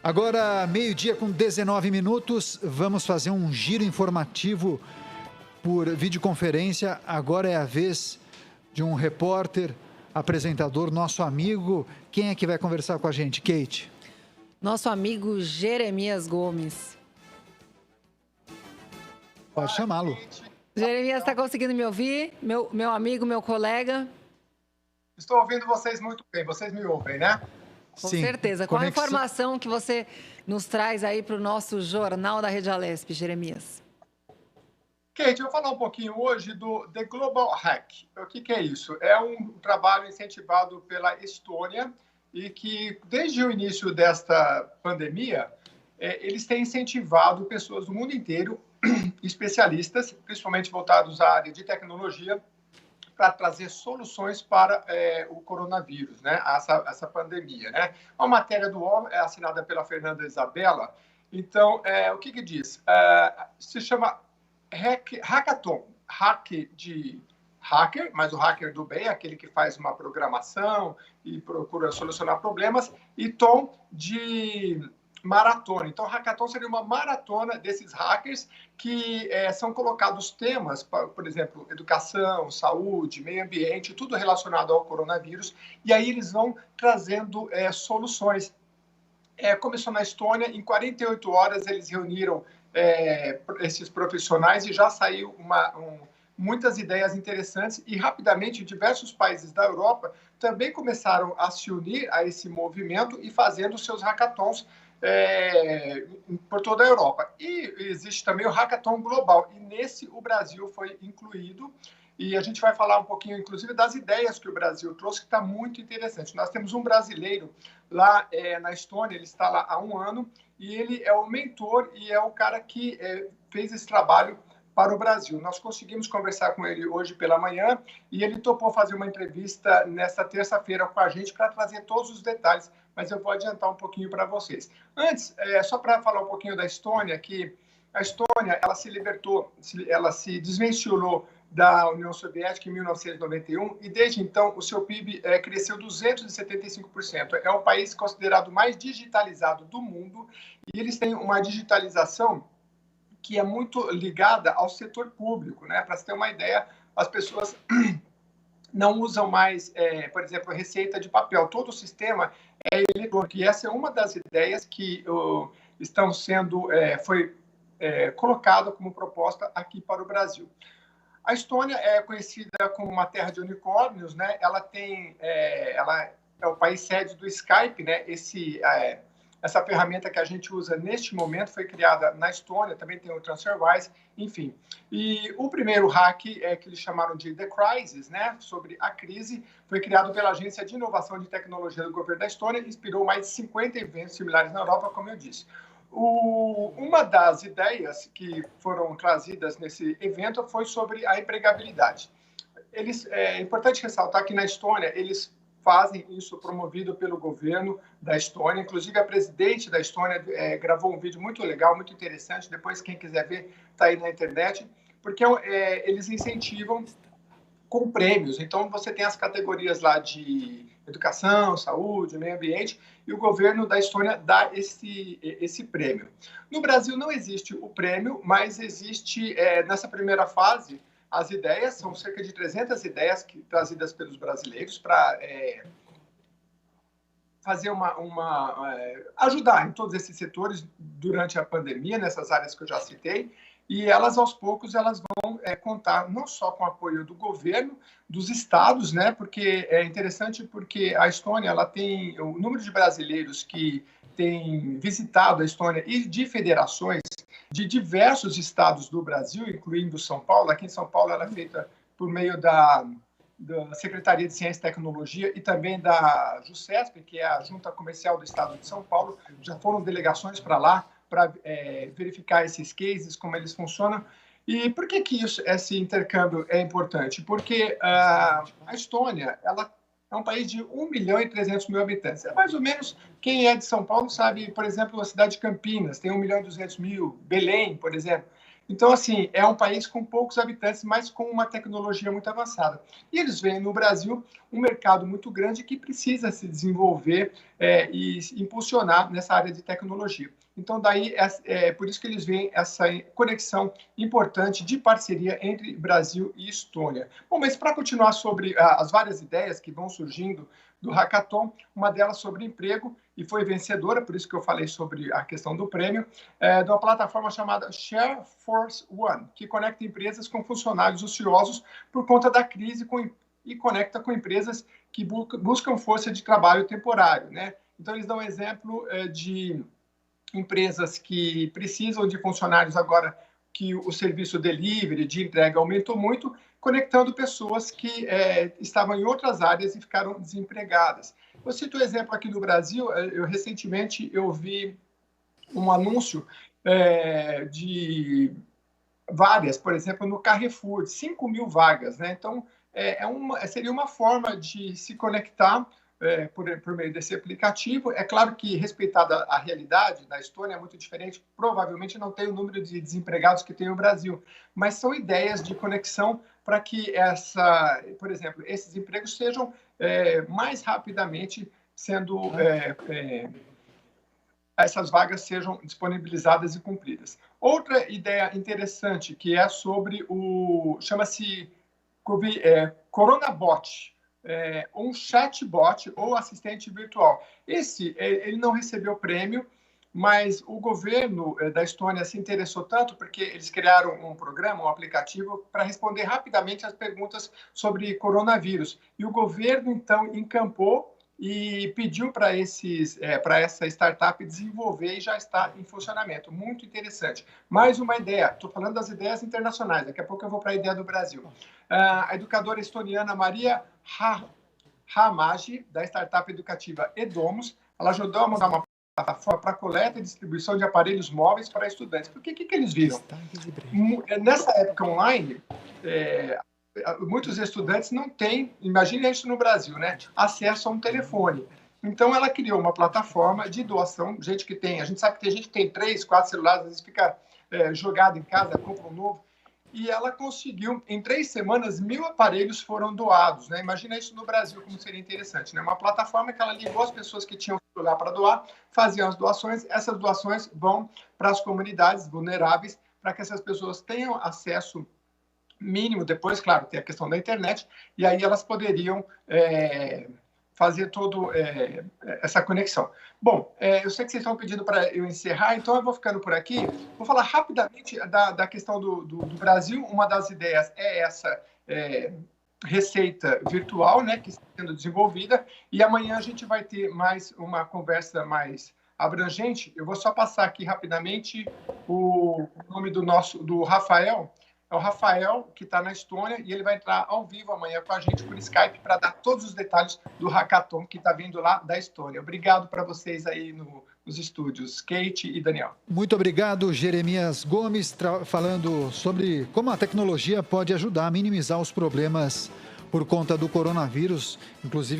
Agora, meio-dia com 19 minutos, vamos fazer um giro informativo por videoconferência. Agora é a vez de um repórter, apresentador, nosso amigo. Quem é que vai conversar com a gente, Kate? Nosso amigo Jeremias Gomes. Pode chamá-lo. Jeremias, está conseguindo me ouvir? Meu amigo, meu colega? Estou ouvindo vocês muito bem. Vocês me ouvem, né? Com Sim. certeza. Qual a informação que você nos traz aí para o nosso Jornal da Rede Alesp, Jeremias? Kate, eu vou falar um pouquinho hoje do The Global Hack. O que é isso? É um trabalho incentivado pela Estônia e que, desde o início desta pandemia, eles têm incentivado pessoas do mundo inteiro, especialistas, principalmente voltados à área de tecnologia, para trazer soluções para o coronavírus, né? Essa pandemia, né? A matéria do UOL é assinada pela Fernanda Isabella. Então, o que diz? Se chama Hackathon. Hack de hacker, mas o hacker do bem, aquele que faz uma programação e procura solucionar problemas, e tom de maratona. Então, hackathon seria uma maratona desses hackers que são colocados temas, por exemplo, educação, saúde, meio ambiente, tudo relacionado ao coronavírus, e aí eles vão trazendo soluções. Começou na Estônia, em 48 horas eles reuniram esses profissionais e já saiu muitas ideias interessantes e, rapidamente, diversos países da Europa também começaram a se unir a esse movimento e fazendo seus hackathons por toda a Europa. E existe também o Hackathon Global, e nesse o Brasil foi incluído, e a gente vai falar um pouquinho, inclusive, das ideias que o Brasil trouxe, que está muito interessante. Nós temos um brasileiro lá na Estônia, ele está lá há 1 ano, e ele é o mentor e é o cara que fez esse trabalho para o Brasil. Nós conseguimos conversar com ele hoje pela manhã, e ele topou fazer uma entrevista nesta terça-feira com a gente para trazer todos os detalhes, mas eu vou adiantar um pouquinho para vocês. Antes, só para falar um pouquinho da Estônia, que a Estônia, ela se libertou, ela se desvencilhou da União Soviética em 1991 e, desde então, o seu PIB cresceu 275%. É o país considerado mais digitalizado do mundo e eles têm uma digitalização que é muito ligada ao setor público, né? Para você ter uma ideia, as pessoas não usam mais, por exemplo, receita de papel. Todo o sistema é eletrônico. E essa é uma das ideias que estão sendo colocada como proposta aqui para o Brasil. A Estônia é conhecida como uma terra de unicórnios, né? Ela é o país sede do Skype, né? Essa ferramenta que a gente usa neste momento foi criada na Estônia, também tem o TransferWise, enfim. E o primeiro hack, que eles chamaram de The Crisis, né, sobre a crise, foi criado pela Agência de Inovação de Tecnologia do governo da Estônia e inspirou mais de 50 eventos similares na Europa, como eu disse. Uma das ideias que foram trazidas nesse evento foi sobre a empregabilidade. É importante ressaltar que na Estônia eles fazem isso promovido pelo governo da Estônia. Inclusive, a presidente da Estônia gravou um vídeo muito legal, muito interessante. Depois, quem quiser ver, está aí na internet. Porque eles incentivam com prêmios. Então, você tem as categorias lá de educação, saúde, meio ambiente, e o governo da Estônia dá esse prêmio. No Brasil não existe o prêmio, mas existe, nessa primeira fase, as ideias, são cerca de 300 ideias trazidas pelos brasileiros para fazer ajudar em todos esses setores durante a pandemia, nessas áreas que eu já citei, e elas, aos poucos, elas vão contar não só com o apoio do governo, dos estados, né? Porque é interessante porque a Estônia ela tem o número de brasileiros que têm visitado a Estônia e de federações de diversos estados do Brasil, incluindo São Paulo. Aqui em São Paulo ela é feita por meio da Secretaria de Ciência e Tecnologia e também da JUSESP, que é a Junta Comercial do Estado de São Paulo. Já foram delegações para lá para verificar esses cases, como eles funcionam. E por que esse intercâmbio é importante? Porque a Estônia ela é um país de 1.300.000 habitantes. É mais ou menos, quem é de São Paulo sabe, por exemplo, a cidade de Campinas tem 1.200.000, Belém, por exemplo. Então, assim, é um país com poucos habitantes, mas com uma tecnologia muito avançada. E eles veem no Brasil um mercado muito grande que precisa se desenvolver e impulsionar nessa área de tecnologia. Então, daí é por isso que eles veem essa conexão importante de parceria entre Brasil e Estônia. Bom, mas para continuar sobre as várias ideias que vão surgindo do Hackathon, uma delas sobre emprego, e foi vencedora, por isso que eu falei sobre a questão do prêmio, de uma plataforma chamada ShareForce One, que conecta empresas com funcionários ociosos por conta da crise e conecta com empresas que buscam força de trabalho temporário, né? Então, eles dão exemplo de empresas que precisam de funcionários agora que o serviço delivery, de entrega, aumentou muito, conectando pessoas que estavam em outras áreas e ficaram desempregadas. Eu cito um exemplo aqui do Brasil. Recentemente eu vi um anúncio de várias, por exemplo, no Carrefour, de 5.000 vagas, né? Então, seria uma forma de se conectar por meio desse aplicativo. É claro que, respeitada a realidade da Estônia, é muito diferente, provavelmente não tem o número de desempregados que tem o Brasil, mas são ideias de conexão para que, por exemplo, esses empregos sejam mais rapidamente sendo... essas vagas sejam disponibilizadas e cumpridas. Outra ideia interessante que é sobre chama-se Coronabot, um chatbot ou assistente virtual. Ele não recebeu prêmio, mas o governo da Estônia se interessou tanto porque eles criaram um programa, um aplicativo, para responder rapidamente as perguntas sobre coronavírus. E o governo, então, encampou e pediu para essa startup desenvolver e já está em funcionamento. Muito interessante. Mais uma ideia, estou falando das ideias internacionais, daqui a pouco eu vou para a ideia do Brasil. A educadora estoniana Maria Hamagi, da startup educativa Edomus, ela ajudou a montar uma plataforma para coleta e distribuição de aparelhos móveis para estudantes. Porque o que eles viram? Nessa época online, muitos estudantes não têm, imagine isso no Brasil, né, acesso a um telefone. Então, ela criou uma plataforma de doação, a gente sabe que tem gente que tem 3, 4 celulares, às vezes fica jogado em casa, compra um novo, e ela conseguiu, em 3 semanas, 1.000 aparelhos foram doados, né? Imagina isso no Brasil, como seria interessante, né? Uma plataforma que ela ligou as pessoas que tinham celular para doar, faziam as doações, essas doações vão para as comunidades vulneráveis, para que essas pessoas tenham acesso mínimo. Depois, claro, tem a questão da internet, e aí elas poderiam fazer toda essa conexão. Bom, eu sei que vocês estão pedindo para eu encerrar, então eu vou ficando por aqui. Vou falar rapidamente da questão do Brasil. Uma das ideias é essa receita virtual, né, que está sendo desenvolvida, e amanhã a gente vai ter mais uma conversa mais abrangente. Eu vou só passar aqui rapidamente o nome do Rafael. É o Rafael, que está na Estônia, e ele vai entrar ao vivo amanhã com a gente por Skype para dar todos os detalhes do Hackathon que está vindo lá da Estônia. Obrigado para vocês aí nos estúdios, Kate e Daniel. Muito obrigado, Jeremias Gomes, falando sobre como a tecnologia pode ajudar a minimizar os problemas por conta do coronavírus, inclusive